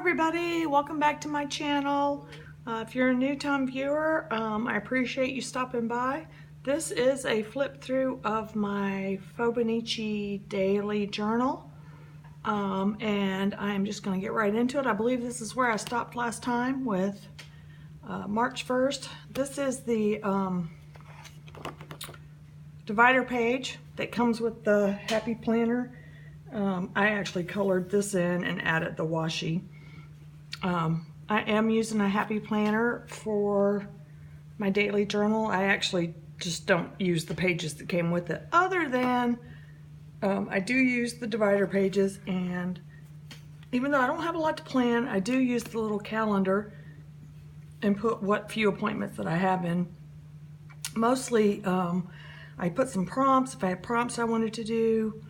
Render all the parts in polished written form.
everybody, welcome back to my channel. If you're a new time viewer, I appreciate you stopping by. This is a flip through of my Fobonichi daily journal, and I'm just going to get right into it. I believe this is where I stopped last time with March 1st. This is the divider page that comes with the Happy Planner. I actually colored this in and added the washi. I am using a Happy Planner for my daily journal. I actually just don't use the pages that came with it, other than I do use the divider pages, and even though I don't have a lot to plan, I do use the little calendar and put what few appointments that I have in. Mostly I put some prompts if I had prompts I wanted to do.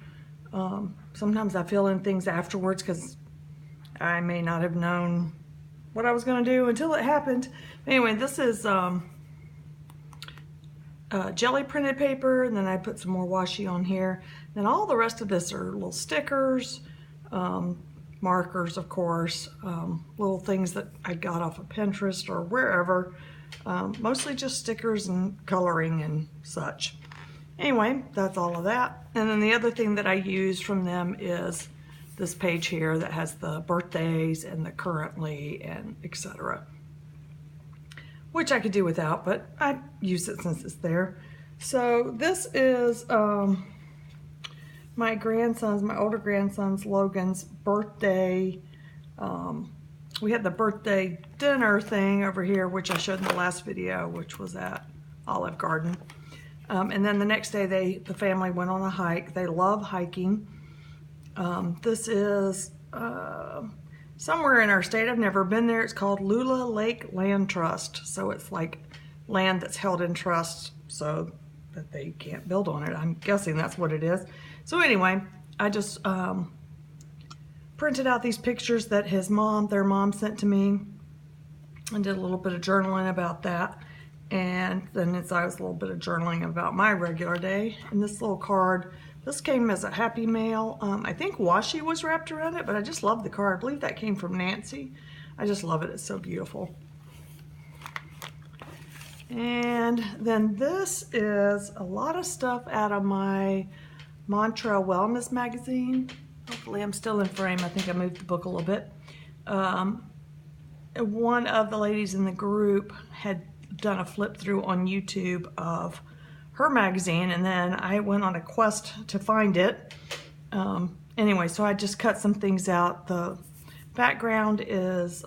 Sometimes I fill in things afterwards because I may not have known what I was going to do until it happened. Anyway, this is jelly printed paper, and then I put some more washi on here. Then all the rest of this are little stickers, markers, of course, little things that I got off of Pinterest or wherever. Mostly just stickers and coloring and such. Anyway, that's all of that. And then the other thing that I use from them is this page here that has the birthdays and the currently and etc. Which I could do without, but I use it since it's there. So this is my older grandson's, Logan's birthday. We had the birthday dinner thing over here, which I showed in the last video, which was at Olive Garden. And then the next day the family went on a hike. They love hiking. This is somewhere in our state. I've never been there. It's called Lula Lake Land Trust. So it's like land that's held in trust so that they can't build on it. I'm guessing that's what it is. So anyway, I just printed out these pictures that their mom sent to me, and did a little bit of journaling about that. And then I was a little bit of journaling about my regular day. And this little card, this came as a Happy Mail. I think washi was wrapped around it, but I just love the card. I believe that came from Nancy. I just love it. It's so beautiful. And then this is a lot of stuff out of my Mantra Wellness magazine. Hopefully I'm still in frame. I think I moved the book a little bit. One of the ladies in the group had done a flip through on YouTube of her magazine, and then I went on a quest to find it. Anyway, so I just cut some things out. The background is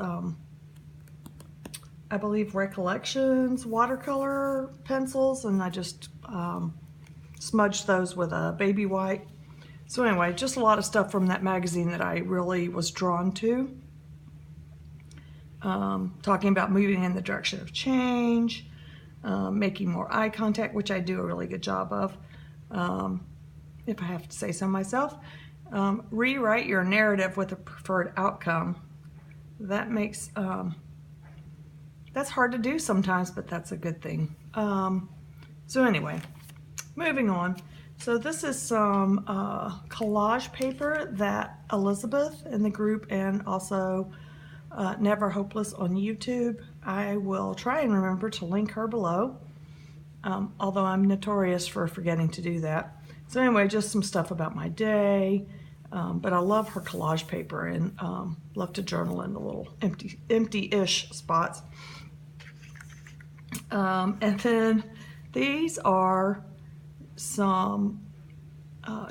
I believe Recollections watercolor pencils, and I just smudged those with a baby white. So anyway, just a lot of stuff from that magazine that I really was drawn to. Talking about moving in the direction of change, making more eye contact, which I do a really good job of, if I have to say so myself. Rewrite your narrative with a preferred outcome. That makes, that's hard to do sometimes, but that's a good thing. So anyway, moving on. So this is some collage paper that Elizabeth in the group, and also Never Hopeless on YouTube. I will try and remember to link her below, although I'm notorious for forgetting to do that. So anyway, just some stuff about my day, but I love her collage paper, and love to journal in the little empty-ish spots. And then these are some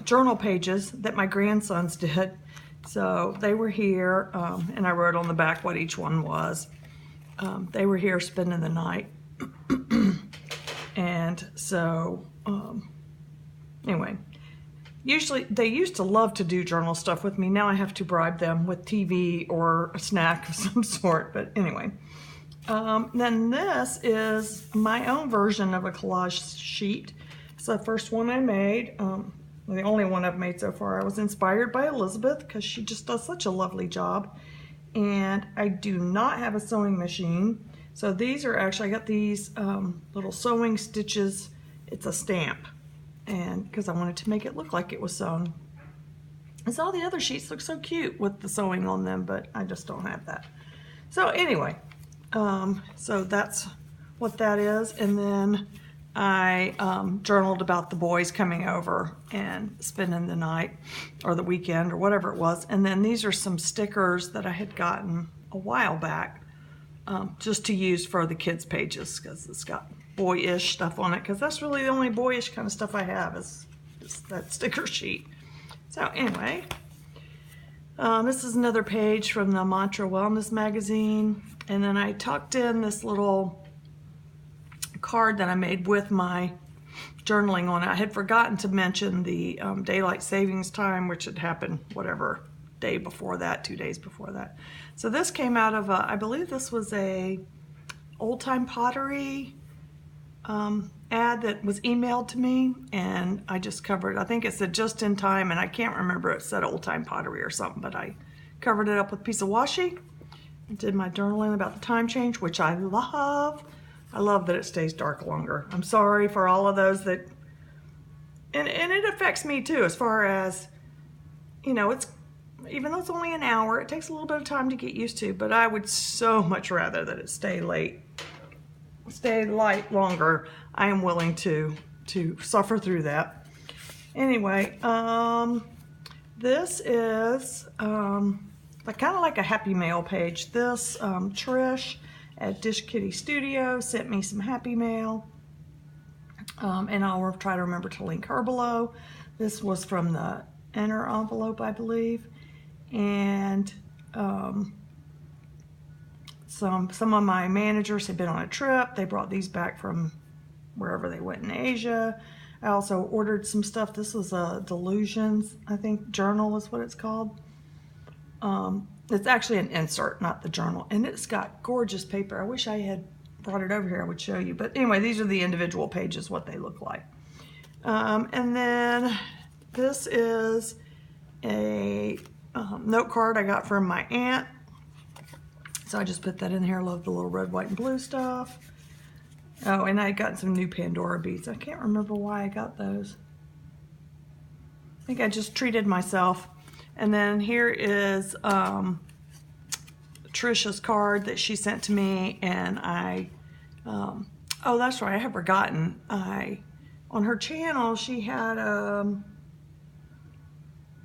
journal pages that my grandsons did. So they were here, and I wrote on the back what each one was. They were here spending the night. And so, anyway, they used to love to do journal stuff with me. Now I have to bribe them with TV or a snack of some sort. But anyway, then this is my own version of a collage sheet. It's the first one I made. The only one I've made so far. I was inspired by Elizabeth because she just does such a lovely job. And I do not have a sewing machine. So these are actually, I got these little sewing stitches. It's a stamp. And because I wanted to make it look like it was sewn. And all the other sheets look so cute with the sewing on them, but I just don't have that. So anyway, so that's what that is. And then I journaled about the boys coming over and spending the night or the weekend or whatever it was. And then these are some stickers that I had gotten a while back just to use for the kids' pages, because it's got boyish stuff on it, because that's really the only boyish kind of stuff I have is that sticker sheet. So anyway, this is another page from the Mantra Wellness magazine, and then I tucked in this little card that I made with my journaling on it. I had forgotten to mention the daylight savings time, which had happened whatever day before that, 2 days before that. So this came out of I believe this was a old time pottery ad that was emailed to me, and I just covered, I think it said just in time, and I can't remember, it said old time pottery or something, but I covered it up with a piece of washi and did my journaling about the time change, which I love. I love that it stays dark longer. I'm sorry for all of those that, and it affects me too, as far as, you know, it's, even though it's only an hour, it takes a little bit of time to get used to, but I would so much rather that it stay light longer. I am willing to suffer through that. Anyway, this is kind of like a happy mail page. This Trish at Dish Kitty Studio sent me some happy mail, and I'll try to remember to link her below. This was from the inner envelope, I believe, and some of my managers had been on a trip. They brought these back from wherever they went in Asia. I also ordered some stuff. This was a Delusions, I think, journal is what it's called. It's actually an insert, not the journal, and it's got gorgeous paper. I wish I had brought it over here, I would show you. But anyway, these are the individual pages, what they look like. And then this is a note card I got from my aunt. So I just put that in here. I love the little red, white, and blue stuff. Oh, and I got some new Pandora beads. I can't remember why I got those. I think I just treated myself. And then here is Trisha's card that she sent to me, and I, oh, that's right, I had forgotten. On her channel, she had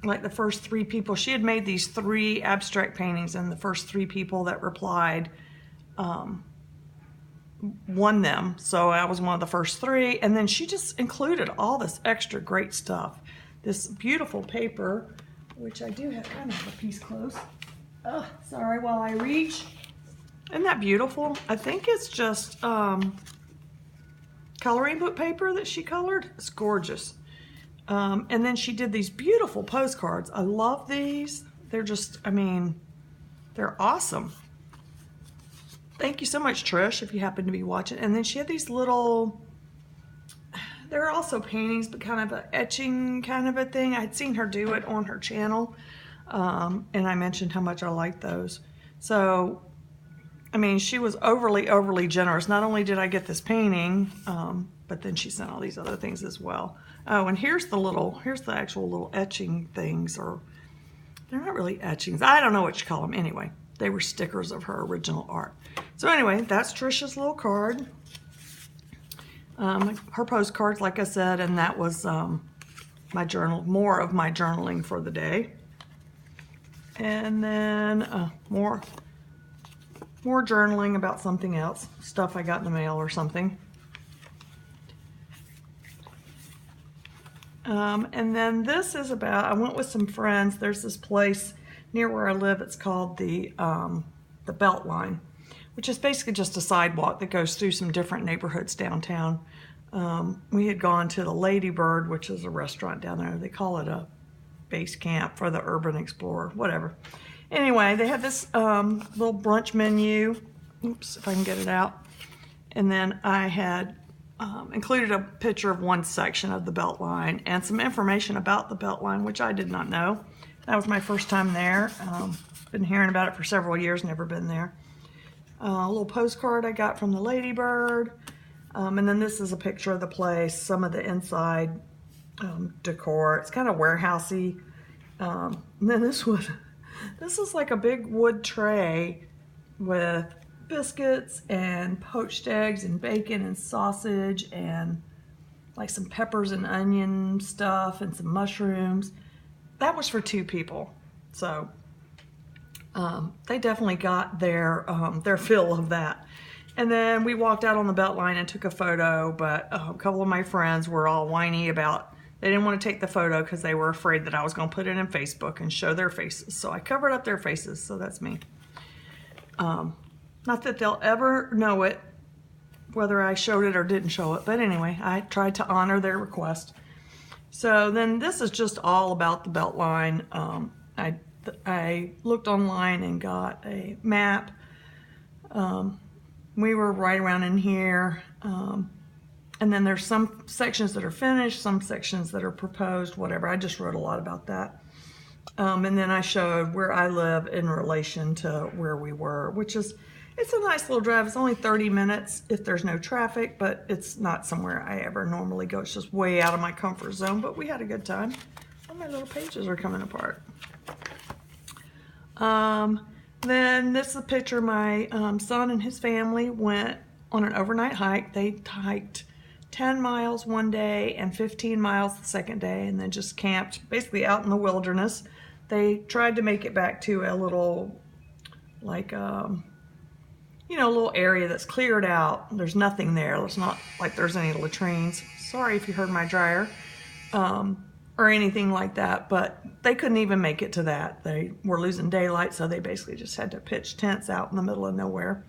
like the first 3 people, she had made these 3 abstract paintings, and the first 3 people that replied won them. So I was one of the first 3, and then she just included all this extra great stuff. This beautiful paper, which I do have kind of a piece close. Oh, sorry, while I reach. Isn't that beautiful? I think it's just coloring book paper that she colored. It's gorgeous. And then she did these beautiful postcards. I love these. They're just, I mean, they're awesome. Thank you so much, Trish, if you happen to be watching. And then she had these little, they're also paintings, but kind of an etching kind of a thing. I'd seen her do it on her channel, and I mentioned how much I liked those. So, I mean, she was overly generous. Not only did I get this painting, but then she sent all these other things as well. Oh, and here's the actual little etching things, or they're not really etchings. I don't know what you call them. Anyway, they were stickers of her original art. So anyway, that's Trisha's little card. Her postcards, like I said, and that was my journal, more of my journaling for the day. And then more journaling about something else, stuff I got in the mail or something. And then this is about, I went with some friends. There's this place near where I live. It's called the Beltline, which is basically just a sidewalk that goes through some different neighborhoods downtown. We had gone to the Lady Bird, which is a restaurant down there. They call it a base camp for the urban explorer, whatever. Anyway, they had this little brunch menu. Oops, if I can get it out. And then I had included a picture of one section of the Beltline and some information about the Beltline, which I did not know. That was my first time there. Been hearing about it for several years, never been there. A little postcard I got from the Lady Bird. And then this is a picture of the place, some of the inside decor. It's kind of warehousey, And then this is like a big wood tray with biscuits and poached eggs and bacon and sausage and like some peppers and onion stuff and some mushrooms. That was for 2 people. So they definitely got their fill of that. And then we walked out on the Beltline and took a photo, but a couple of my friends were all whiny about, they didn't want to take the photo because they were afraid that I was going to put it in Facebook and show their faces. So I covered up their faces, so that's me. Not that they'll ever know it, whether I showed it or didn't show it, but anyway, I tried to honor their request. So then this is just all about the Beltline. I looked online and got a map. We were right around in here. And then there's some sections that are finished, some sections that are proposed, whatever. I just wrote a lot about that. And then I showed where I live in relation to where we were, which is, it's a nice little drive. It's only 30 minutes if there's no traffic, but it's not somewhere I ever normally go. It's just way out of my comfort zone, but we had a good time. All my little pages are coming apart. Then this is a picture. My son and his family went on an overnight hike. They hiked 10 miles one day and 15 miles the second day, and then just camped basically out in the wilderness. They tried to make it back to a little, like, you know, a little area that's cleared out. There's nothing there. It's not like there's any latrines. Sorry if you heard my dryer. Or anything like that, but they couldn't even make it to that. They were losing daylight, so they basically just had to pitch tents out in the middle of nowhere.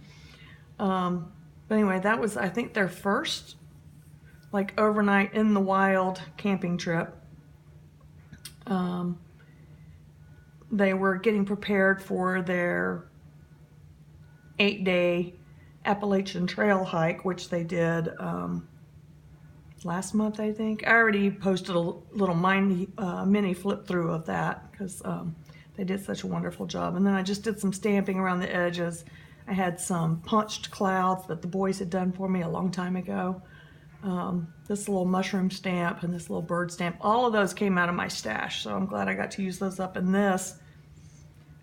But anyway, that was, I think, their first like overnight in the wild camping trip. They were getting prepared for their 8-day Appalachian Trail hike, which they did last month, I think. I already posted a little mini flip through of that because they did such a wonderful job. And then I just did some stamping around the edges. I had some punched clouds that the boys had done for me a long time ago. This little mushroom stamp and this little bird stamp, all of those came out of my stash, so I'm glad I got to use those up in this.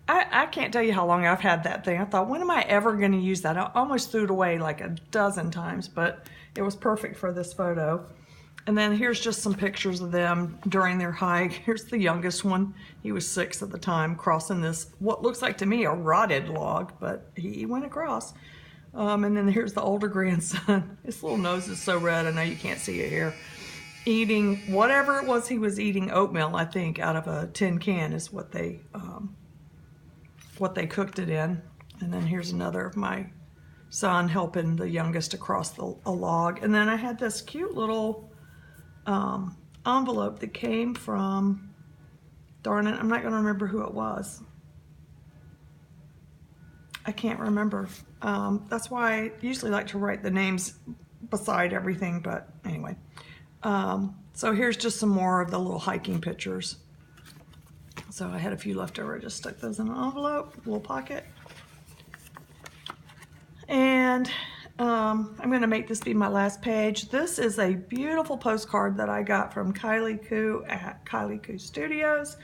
I can't tell you how long I've had that thing. I thought, when am I ever going to use that? I almost threw it away like a dozen times, but it was perfect for this photo. And then here's just some pictures of them during their hike. Here's the youngest one. He was 6 at the time, crossing this, what looks like to me a rotted log, but he went across. And then here's the older grandson. His little nose is so red, I know you can't see it here. Eating whatever it was he was eating, oatmeal, I think, out of a tin can is what they cooked it in. And then here's another of my son helping the youngest across a log. And then I had this cute little envelope that came from, darn it, I'm not going to remember who it was. I can't remember. That's why I usually like to write the names beside everything, but anyway. So here's just some more of the little hiking pictures. So I had a few left over. I just stuck those in an envelope, little pocket. And I'm going to make this be my last page. This is a beautiful postcard that I got from Kylie Koo at Kylie Koo Studios.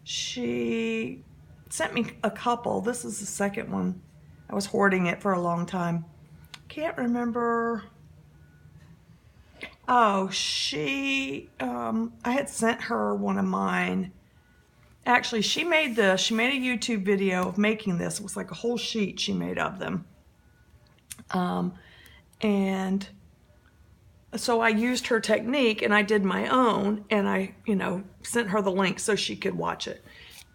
She sent me a couple. This is the second one. I was hoarding it for a long time. Can't remember. Oh, I had sent her one of mine. Actually, she made this. She made a YouTube video of making this. It was like a whole sheet she made of them. And so I used her technique and I did my own, and I, sent her the link so she could watch it.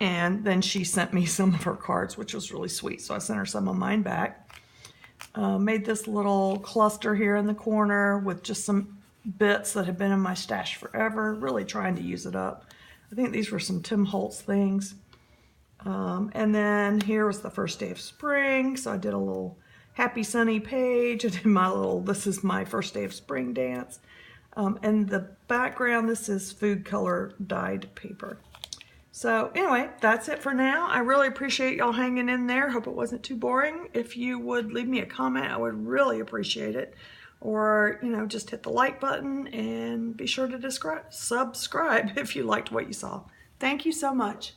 And then she sent me some of her cards, which was really sweet. So I sent her some of mine back. Made this little cluster here in the corner with just some bits that have been in my stash forever, really trying to use it up. I think these were some Tim Holtz things. And then here was the first day of spring. So I did a little happy sunny page. I did my little, this is my first day of spring dance. And the background, this is food color dyed paper. So anyway, that's it for now. I really appreciate y'all hanging in there. Hope it wasn't too boring. If you would leave me a comment, I would really appreciate it. Or, just hit the like button and be sure to subscribe if you liked what you saw. Thank you so much.